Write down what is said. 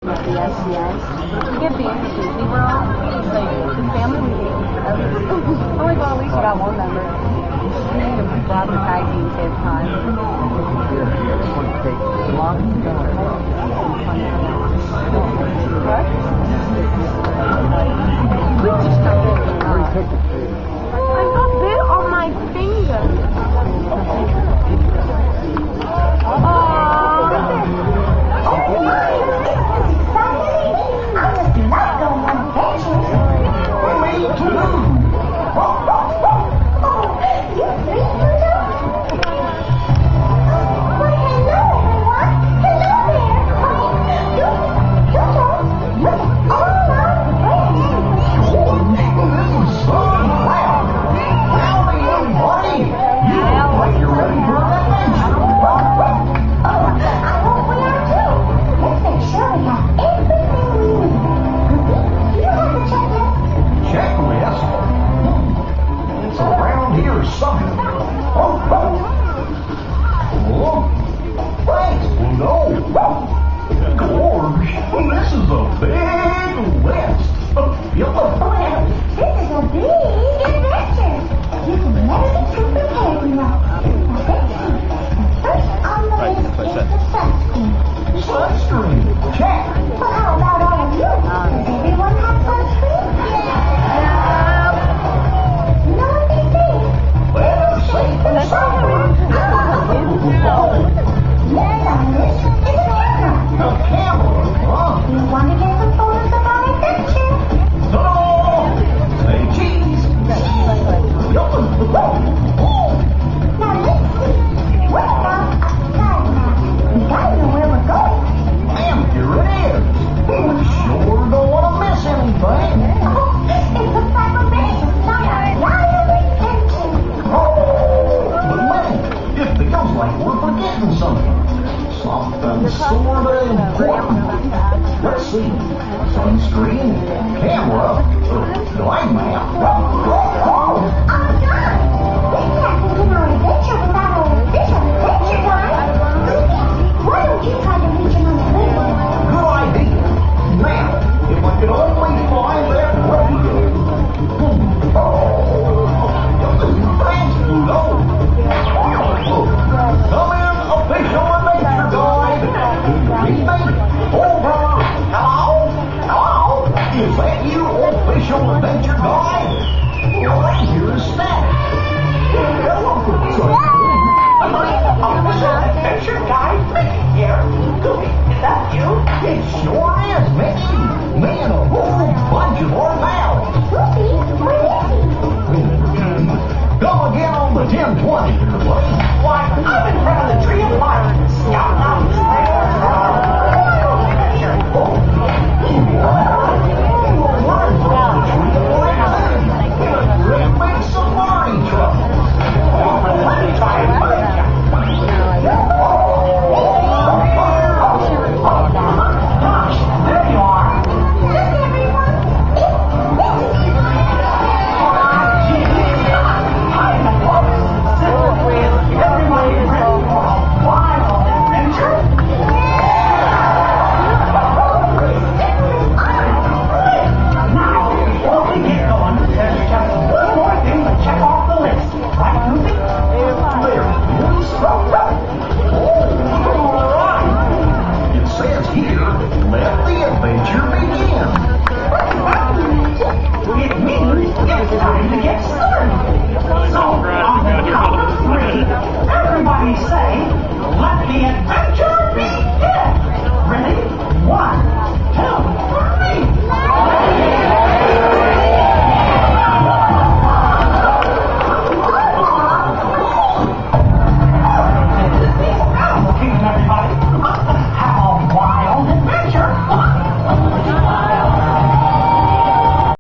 Yes, yes. You get banned from Disney World. Like, his family would hate me forever. I'm like, well, at least you got one member. We need to grab the tag team kids time. What? We just got I got bit on my finger. Let's see. Sunscreen, camera, light map. Why don't you try to reach him on the river? Good idea. Now, if I could only find that radio. Thanks, Pluto. Come in, official nature guide. Read me. Over. Hello? Hello? Is that you, official adventure guide? Well, I hear a static. Hello, official adventure guide Mickey here. Goofy, is that you? It sure is, Mickey. Me and a whole bunch of our pals. Goofy, where is he? Come again on the 1020.